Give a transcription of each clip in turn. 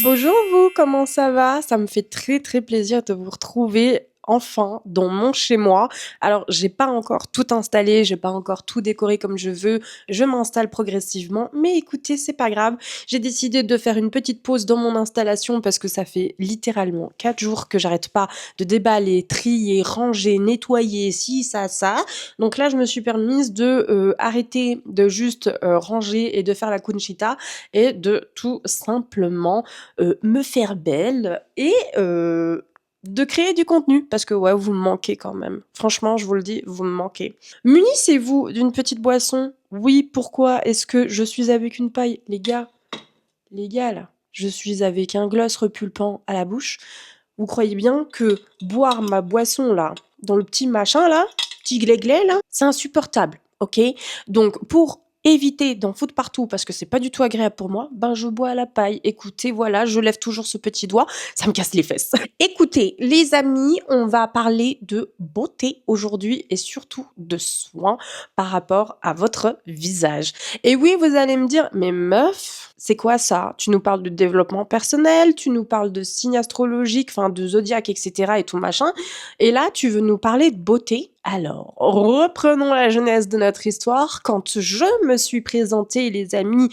Bonjour vous, comment ça va? Ça me fait très très plaisir de vous retrouver enfin dans mon chez moi. Alors j'ai pas encore tout installé, j'ai pas encore tout décoré comme je veux, je m'installe progressivement, mais écoutez, c'est pas grave. J'ai décidé de faire une petite pause dans mon installation parce que ça fait littéralement 4 jours que j'arrête pas de déballer, trier, ranger, nettoyer, ci, ça. Donc là, je me suis permise de arrêter de juste ranger et de faire la kunchita et de tout simplement me faire belle et de créer du contenu parce que ouais, vous me manquez quand même. Franchement, je vous le dis, vous me manquez. Munissez-vous d'une petite boisson. Oui, pourquoi est-ce que je suis avec une paille, les gars là, je suis avec un gloss repulpant à la bouche. Vous croyez bien que boire ma boisson là, dans le petit machin là, petit glé là, c'est insupportable, ok? Donc pour éviter d'en foutre partout parce que c'est pas du tout agréable pour moi, ben je bois à la paille. Écoutez, voilà, je lève toujours ce petit doigt, ça me casse les fesses. Écoutez, les amis, on va parler de beauté aujourd'hui et surtout de soins par rapport à votre visage. Et oui, vous allez me dire, mais meuf, c'est quoi ça? Tu nous parles de développement personnel, tu nous parles de signes astrologiques, enfin de zodiaque, etc. et tout machin. Et là, tu veux nous parler de beauté? Alors, reprenons la genèse de notre histoire. Quand je me suis présentée, les amis,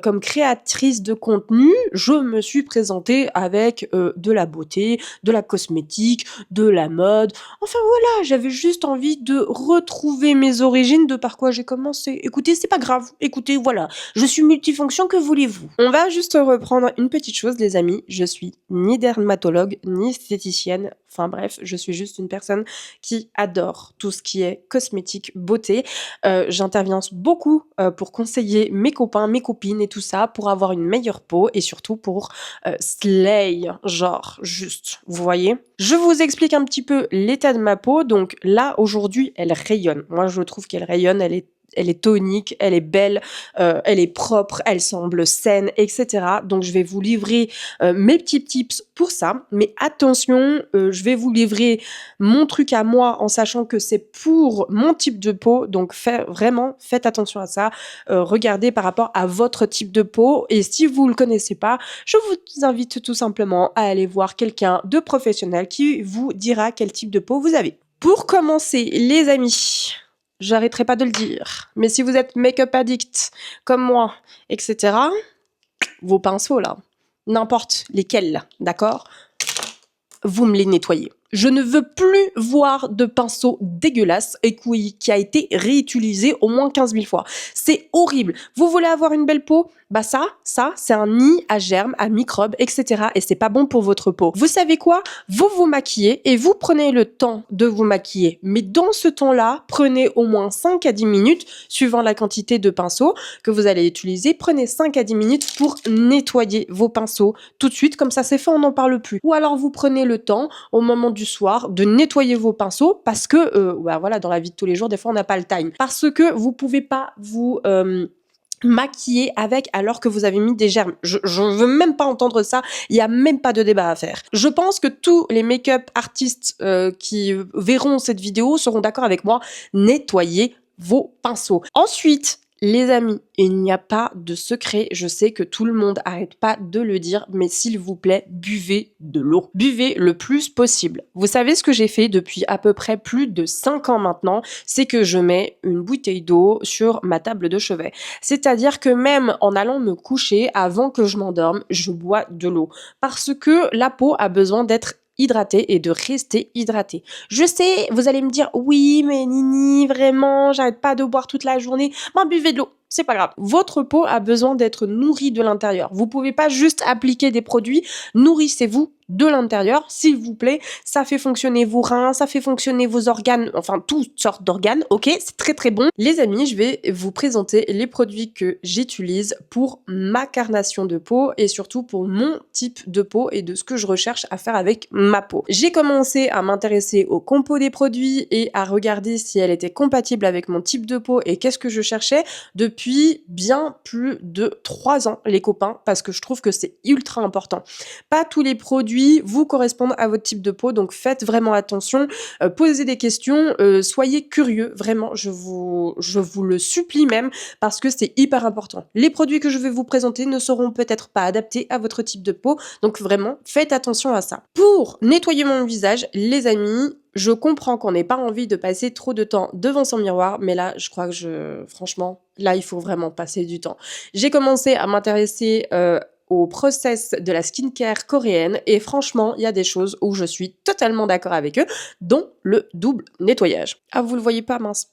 comme créatrice de contenu, je me suis présentée avec de la beauté, de la cosmétique, de la mode. Enfin voilà, j'avais juste envie de retrouver mes origines, de par quoi j'ai commencé. Écoutez, c'est pas grave. Écoutez, voilà, je suis multifonction, que voulez-vous? On va juste reprendre une petite chose, les amis. Je suis ni dermatologue, ni esthéticienne. Enfin bref, je suis juste une personne qui adore tout ce qui est cosmétique, beauté. J'interviens beaucoup pour conseiller mes copains, mes copines et tout ça, pour avoir une meilleure peau et surtout pour slay, genre juste, vous voyez. Je vous explique un petit peu l'état de ma peau. Donc là, aujourd'hui, elle rayonne. Moi, je trouve qu'elle rayonne, elle est tonique, elle est belle, elle est propre, elle semble saine, etc. Donc je vais vous livrer mes petits tips pour ça. Mais attention, je vais vous livrer mon truc à moi en sachant que c'est pour mon type de peau. Donc vraiment, faites attention à ça. Regardez par rapport à votre type de peau. Et si vous le connaissez pas, je vous invite tout simplement à aller voir quelqu'un de professionnel qui vous dira quel type de peau vous avez. Pour commencer, les amis, j'arrêterai pas de le dire, mais si vous êtes make-up addict comme moi, etc., vos pinceaux là, n'importe lesquels, d'accord, vous me les nettoyez. Je ne veux plus voir de pinceau dégueulasse et qui a été réutilisé au moins 15 000 fois. C'est horrible. Vous voulez avoir une belle peau? Bah ça, c'est un nid à germes, à microbes, etc. Et c'est pas bon pour votre peau. Vous savez quoi? Vous vous maquillez et vous prenez le temps de vous maquiller. Mais dans ce temps-là, prenez au moins 5 à 10 minutes, suivant la quantité de pinceaux que vous allez utiliser. Prenez 5 à 10 minutes pour nettoyer vos pinceaux tout de suite. Comme ça, c'est fait, on n'en parle plus. Ou alors, vous prenez le temps, au moment du soir, de nettoyer vos pinceaux parce que, bah voilà, dans la vie de tous les jours, des fois, on n'a pas le time. Parce que vous pouvez pas vous maquiller avec alors que vous avez mis des germes. Je veux même pas entendre ça, il y a même pas de débat à faire. Je pense que tous les make-up artistes qui verront cette vidéo seront d'accord avec moi, nettoyez vos pinceaux. Ensuite, les amis, il n'y a pas de secret, je sais que tout le monde arrête pas de le dire, mais s'il vous plaît, buvez de l'eau. Buvez le plus possible. Vous savez ce que j'ai fait depuis à peu près plus de 5 ans maintenant, c'est que je mets une bouteille d'eau sur ma table de chevet. C'est-à-dire que même en allant me coucher, avant que je m'endorme, je bois de l'eau. Parce que la peau a besoin d'être hydratée et de rester hydratée. Je sais, vous allez me dire, oui, mais Nini, vraiment, j'arrête pas de boire toute la journée. Ben, buvez de l'eau. C'est pas grave. Votre peau a besoin d'être nourrie de l'intérieur. Vous pouvez pas juste appliquer des produits. Nourrissez-vous de l'intérieur, s'il vous plaît. Ça fait fonctionner vos reins, ça fait fonctionner vos organes, enfin toutes sortes d'organes. Ok, c'est très très bon. Les amis, je vais vous présenter les produits que j'utilise pour ma carnation de peau et surtout pour mon type de peau et de ce que je recherche à faire avec ma peau. J'ai commencé à m'intéresser aux compos des produits et à regarder si elle était compatible avec mon type de peau et qu'est-ce que je cherchais depuis depuis bien plus de 3 ans, les copains, parce que je trouve que c'est ultra important. Pas tous les produits vous correspondent à votre type de peau, donc faites vraiment attention, posez des questions, soyez curieux, vraiment, je vous le supplie même, parce que c'est hyper important. Les produits que je vais vous présenter ne seront peut-être pas adaptés à votre type de peau, donc vraiment, faites attention à ça. Pour nettoyer mon visage, les amis, je comprends qu'on n'ait pas envie de passer trop de temps devant son miroir, mais là, je crois que franchement, là, il faut vraiment passer du temps. J'ai commencé à m'intéresser au process de la skincare coréenne et franchement, il y a des choses où je suis totalement d'accord avec eux, dont le double nettoyage. Ah, vous le voyez pas, mince.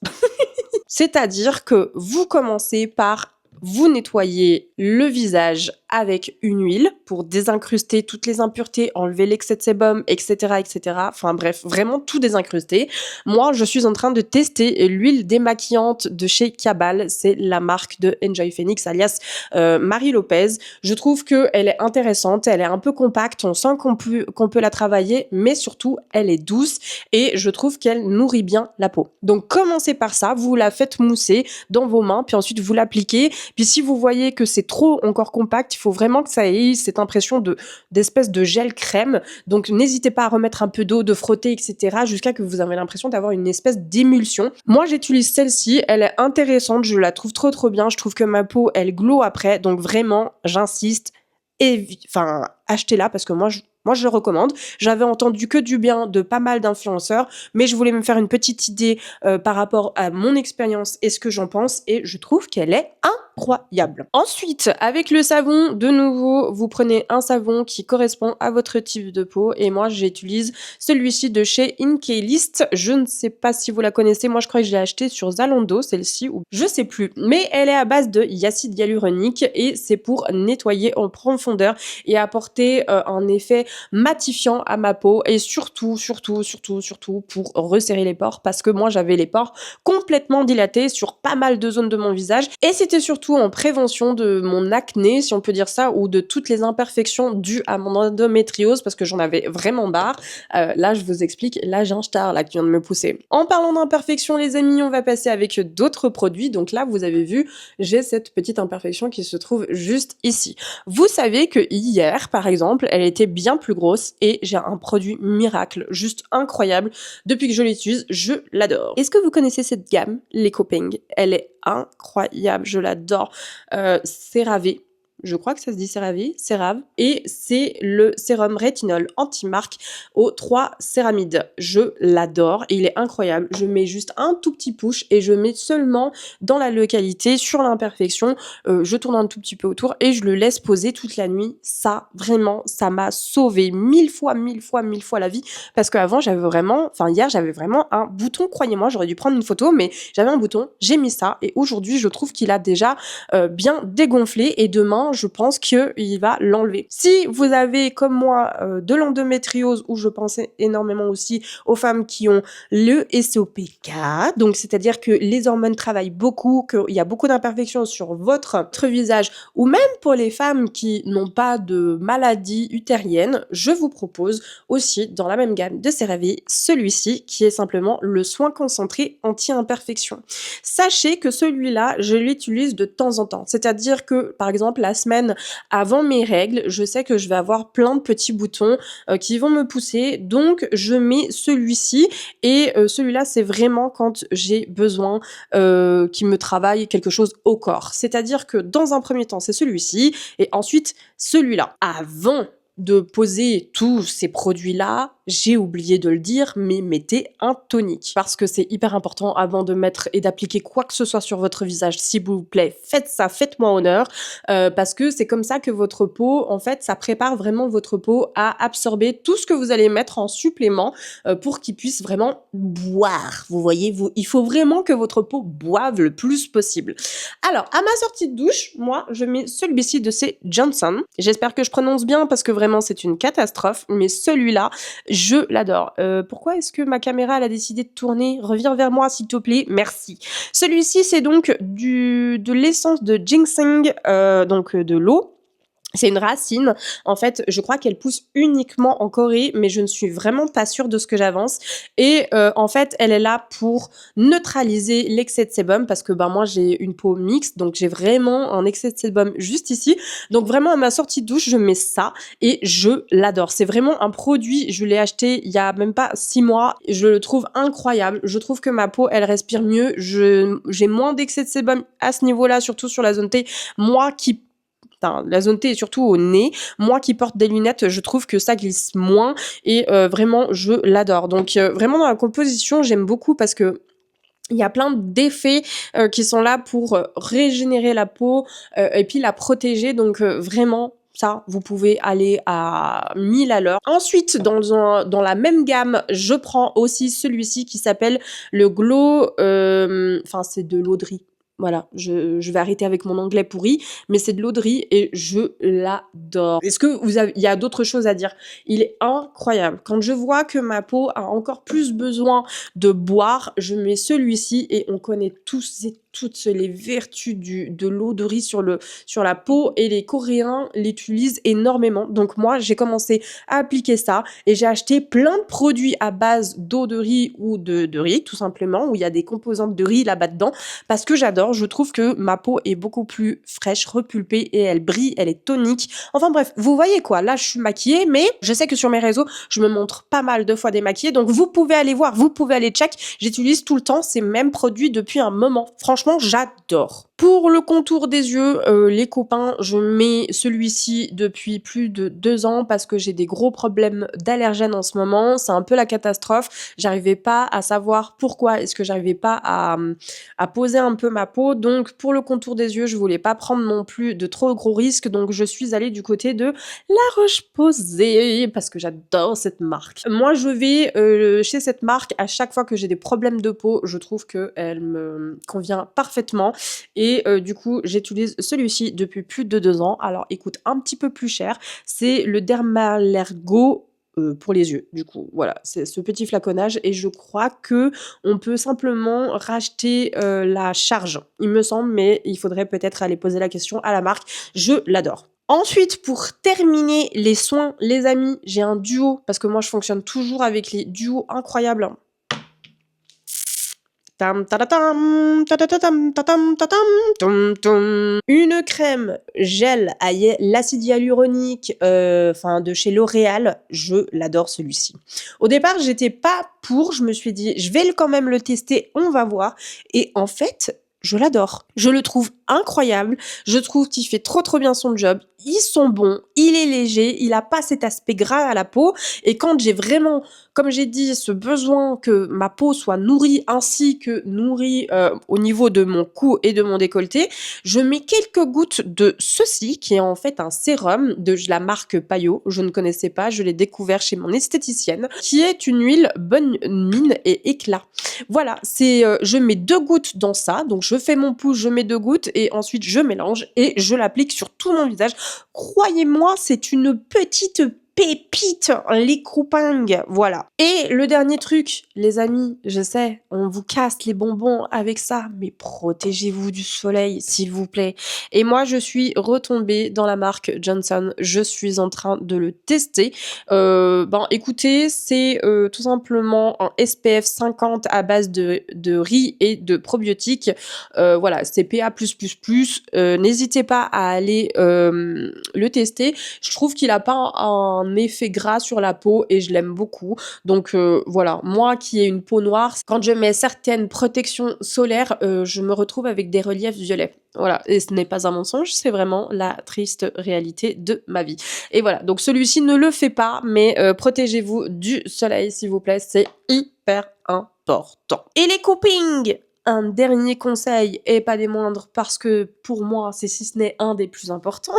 C'est-à-dire que vous commencez par vous nettoyer le visage avec une huile pour désincruster toutes les impuretés, enlever l'excès de sébum, etc., etc. Enfin bref, vraiment tout désincruster. Moi, je suis en train de tester l'huile démaquillante de chez Cabal. C'est la marque de Enjoy Phoenix, alias Marie Lopez. Je trouve qu'elle est intéressante, elle est un peu compacte, on sent qu'on peut la travailler, mais surtout, elle est douce et je trouve qu'elle nourrit bien la peau. Donc commencez par ça, vous la faites mousser dans vos mains, puis ensuite vous l'appliquez. Puis si vous voyez que c'est trop encore compact, il faut vraiment que ça ait cette impression d'espèce de gel crème. Donc n'hésitez pas à remettre un peu d'eau, de frotter, etc. jusqu'à que vous avez l'impression d'avoir une espèce d'émulsion. Moi j'utilise celle-ci, elle est intéressante, je la trouve trop bien. Je trouve que ma peau, elle glow après. Donc vraiment, j'insiste, achetez-la parce que moi je le recommande. J'avais entendu que du bien de pas mal d'influenceurs, mais je voulais me faire une petite idée par rapport à mon expérience et ce que j'en pense, et je trouve qu'elle est incroyable. Ensuite, avec le savon, de nouveau, vous prenez un savon qui correspond à votre type de peau, et moi j'utilise celui-ci de chez Inkey-List. Je ne sais pas si vous la connaissez, moi je crois que je l'ai acheté sur Zalando, celle-ci, ou je sais plus, mais elle est à base de acide hyaluronique et c'est pour nettoyer en profondeur et apporter un effet matifiant à ma peau, et surtout pour resserrer les pores, parce que moi j'avais les pores complètement dilatés sur pas mal de zones de mon visage, et c'était surtout en prévention de mon acné, si on peut dire ça, ou de toutes les imperfections dues à mon endométriose, parce que j'en avais vraiment marre. Là je vous explique, là j'ai un star là qui vient de me pousser. En parlant d'imperfections, les amis, on va passer avec d'autres produits. Donc là vous avez vu, j'ai cette petite imperfection qui se trouve juste ici. Vous savez que hier, par exemple, elle était bien plus grosse et j'ai un produit miracle, juste incroyable. Depuis que je l'utilise, je l'adore. Est-ce que vous connaissez cette gamme, les Coping? Elle est incroyable, je l'adore. CeraVe. Je crois que ça se dit CeraVe, et c'est le sérum rétinol anti-marque aux 3 céramides. Je l'adore, il est incroyable. Je mets juste un tout petit push et je mets seulement dans la localité, sur l'imperfection. Je tourne un tout petit peu autour et je le laisse poser toute la nuit. Ça, vraiment, ça m'a sauvé 1000 fois la vie, parce qu'avant hier j'avais vraiment un bouton, croyez-moi, j'aurais dû prendre une photo, mais j'avais un bouton, j'ai mis ça, et aujourd'hui je trouve qu'il a déjà bien dégonflé, et demain je pense qu'il va l'enlever. Si vous avez comme moi de l'endométriose, où je pensais énormément aussi aux femmes qui ont le SOPK, donc c'est-à-dire que les hormones travaillent beaucoup, qu'il y a beaucoup d'imperfections sur votre visage, ou même pour les femmes qui n'ont pas de maladie utérienne, je vous propose aussi dans la même gamme de CeraVe celui-ci, qui est simplement le soin concentré anti-imperfection. Sachez que celui-là, je l'utilise de temps en temps, c'est-à-dire que par exemple la semaine avant mes règles, je sais que je vais avoir plein de petits boutons qui vont me pousser, donc je mets celui-ci, et celui-là c'est vraiment quand j'ai besoin qu'il me travaille quelque chose au corps. C'est-à-dire que dans un premier temps c'est celui-ci, et ensuite celui-là. Avant de poser tous ces produits-là, j'ai oublié de le dire, mais mettez un tonique. Parce que c'est hyper important avant de mettre et d'appliquer quoi que ce soit sur votre visage. S'il vous plaît, faites ça, faites-moi honneur. Parce que c'est comme ça que votre peau, en fait, ça prépare vraiment votre peau à absorber tout ce que vous allez mettre en supplément pour qu'il puisse vraiment boire. Vous voyez, il faut vraiment que votre peau boive le plus possible. Alors, à ma sortie de douche, moi, je mets celui-ci de chez Johnson. J'espère que je prononce bien, parce que vraiment, c'est une catastrophe. Mais celui-là, je l'adore. Pourquoi est-ce que ma caméra elle a décidé de tourner? Reviens vers moi, s'il te plaît. Merci. Celui-ci, c'est donc de l'essence de ginseng, donc de l'eau. C'est une racine. En fait, je crois qu'elle pousse uniquement en Corée, mais je ne suis vraiment pas sûre de ce que j'avance. Et en fait, elle est là pour neutraliser l'excès de sébum parce que moi j'ai une peau mixte, donc j'ai vraiment un excès de sébum juste ici. Donc vraiment à ma sortie de douche, je mets ça et je l'adore. C'est vraiment un produit, je l'ai acheté il y a même pas 6 mois. Je le trouve incroyable. Je trouve que ma peau, elle respire mieux. J'ai moins d'excès de sébum à ce niveau-là, surtout sur la zone T. Moi qui la zone T est surtout au nez. Moi qui porte des lunettes, je trouve que ça glisse moins et vraiment, je l'adore. Donc vraiment dans la composition, j'aime beaucoup parce que il y a plein d'effets qui sont là pour régénérer la peau et puis la protéger. Donc vraiment, ça, vous pouvez aller à 1000 à l'heure. Ensuite, dans la même gamme, je prends aussi celui-ci qui s'appelle le Glow. Enfin, c'est de l'eau de riz. Voilà, je vais arrêter avec mon anglais pourri, mais c'est de l'eau de riz et je l'adore. Est-ce que il y a d'autres choses à dire? Il est incroyable. Quand je vois que ma peau a encore plus besoin de boire, je mets celui-ci et on connaît tous et toutes les vertus de l'eau de riz sur la peau et les Coréens l'utilisent énormément. Donc moi, j'ai commencé à appliquer ça et j'ai acheté plein de produits à base d'eau de riz ou de riz, tout simplement, où il y a des composantes de riz là-bas dedans parce que j'adore. Je trouve que ma peau est beaucoup plus fraîche, repulpée et elle brille, elle est tonique. Enfin bref, vous voyez quoi, là je suis maquillée, mais je sais que sur mes réseaux, je me montre pas mal de fois démaquillée, donc vous pouvez aller voir, vous pouvez aller check. J'utilise tout le temps ces mêmes produits depuis un moment. Franchement, j'adore. Pour le contour des yeux, les copains, je mets celui-ci depuis plus de 2 ans parce que j'ai des gros problèmes d'allergènes en ce moment. C'est un peu la catastrophe. J'arrivais pas à savoir pourquoi est-ce que j'arrivais pas à poser un peu ma peau. Donc pour le contour des yeux, je voulais pas prendre non plus de trop gros risques. Donc je suis allée du côté de La Roche-Posay parce que j'adore cette marque. Moi, je vais chez cette marque à chaque fois que j'ai des problèmes de peau. Je trouve qu'elle me convient parfaitement. Et du coup, j'utilise celui-ci depuis plus de 2 ans. Alors, il coûte un petit peu plus cher. C'est le Dermalergo pour les yeux. Du coup, voilà, c'est ce petit flaconnage. Et je crois que on peut simplement racheter la charge, il me semble, mais il faudrait peut-être aller poser la question à la marque. Je l'adore. Ensuite, pour terminer les soins, les amis, j'ai un duo, parce que moi, je fonctionne toujours avec les duos incroyables. Tam tadatam, tadatatam, tatam, tatam, tum, tum. Une crème gel à l'acide hyaluronique de chez L'Oréal, je l'adore celui-ci. Au départ, j'étais pas pour, je me suis dit je vais quand même le tester, on va voir. Et en fait, je l'adore. Je le trouve incroyable. Je trouve qu'il fait trop bien son job. Ils sont bons. Il est léger. Il a pas cet aspect gras à la peau. Et quand j'ai vraiment, comme j'ai dit, ce besoin que ma peau soit nourrie ainsi que nourrie au niveau de mon cou et de mon décolleté, je mets quelques gouttes de ceci, qui est en fait un sérum de la marque Payot. Je ne connaissais pas. Je l'ai découvert chez mon esthéticienne, qui est une huile bonne mine et éclat. Voilà, je mets 2 gouttes dans ça, donc je fais mon pouce, je mets 2 gouttes et ensuite je mélange et je l'applique sur tout mon visage. Croyez-moi, c'est une petite pépite, les croupingues, voilà. Et le dernier truc, les amis, je sais, on vous casse les bonbons avec ça, mais protégez-vous du soleil, s'il vous plaît. Et moi, je suis retombée dans la marque Johnson, je suis en train de le tester. Écoutez, c'est tout simplement un SPF 50 à base de riz et de probiotiques. Voilà, c'est PA+++. N'hésitez pas à aller le tester. Je trouve qu'il a pas un effet gras sur la peau et je l'aime beaucoup. Donc voilà, moi qui ai une peau noire, quand je mets certaines protections solaires, je me retrouve avec des reliefs violets. Voilà, et ce n'est pas un mensonge, c'est vraiment la triste réalité de ma vie. Et voilà, donc celui-ci ne le fait pas, mais protégez-vous du soleil s'il vous plaît, c'est hyper important. Et les copings, un dernier conseil, et pas des moindres, parce que pour moi, c'est si ce n'est un des plus importants.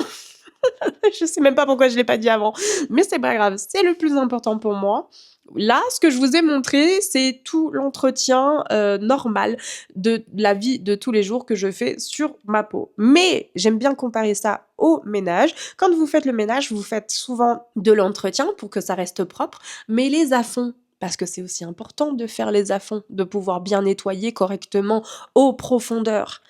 Je sais même pas pourquoi je l'ai pas dit avant, mais c'est pas grave, c'est le plus important pour moi. Là, ce que je vous ai montré, c'est tout l'entretien normal de la vie de tous les jours que je fais sur ma peau. Mais j'aime bien comparer ça au ménage. Quand vous faites le ménage, vous faites souvent de l'entretien pour que ça reste propre, mais les à-fonds, parce que c'est aussi important de faire les à-fonds, de pouvoir bien nettoyer correctement aux profondeurs.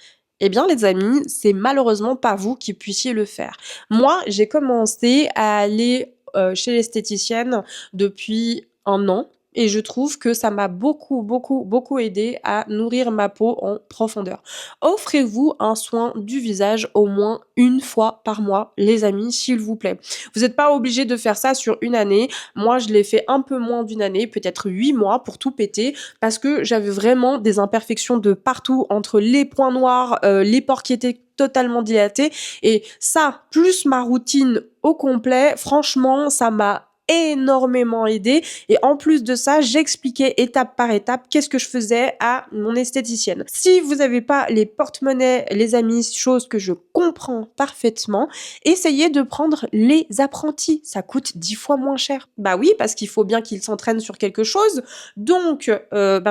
Eh bien, les amis, c'est malheureusement pas vous qui puissiez le faire. Moi, j'ai commencé à aller chez l'esthéticienne depuis 1 an et je trouve que ça m'a beaucoup, beaucoup, beaucoup aidé à nourrir ma peau en profondeur. Offrez-vous un soin du visage au moins une fois par mois, les amis, s'il vous plaît. Vous n'êtes pas obligé de faire ça sur une année. Moi, je l'ai fait un peu moins d'une année, peut-être 8 mois pour tout péter parce que j'avais vraiment des imperfections de partout, entre les points noirs, les pores qui étaient totalement dilatés. Et ça, plus ma routine au complet, franchement, ça m'a énormément aidé. Et en plus de ça, j'expliquais étape par étape qu'est-ce que je faisais à mon esthéticienne. Si vous n'avez pas les porte-monnaies, les amis, chose que je comprends parfaitement, essayez de prendre les apprentis. Ça coûte 10 fois moins cher. Bah oui, parce qu'il faut bien qu'ils s'entraînent sur quelque chose. Donc,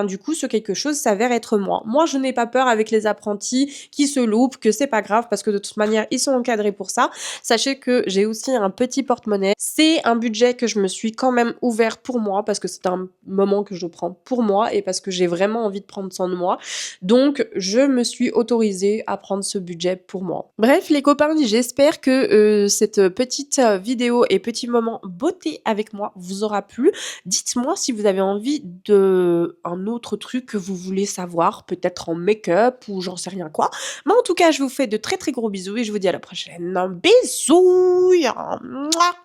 du coup, ce quelque chose s'avère être moi. Moi, je n'ai pas peur avec les apprentis qui se loupent, que c'est pas grave parce que de toute manière, ils sont encadrés pour ça. Sachez que j'ai aussi un petit porte-monnaie. C'est un budget que je me suis quand même ouvert pour moi parce que c'est un moment que je prends pour moi et parce que j'ai vraiment envie de prendre soin de moi. Donc, je me suis autorisée à prendre ce budget pour moi. Bref, les copains, j'espère que cette petite vidéo et petit moment beauté avec moi vous aura plu. Dites-moi si vous avez envie de un autre truc que vous voulez savoir, peut-être en make-up ou j'en sais rien quoi. Mais en tout cas, je vous fais de très très gros bisous et je vous dis à la prochaine. Bisous! Mouah.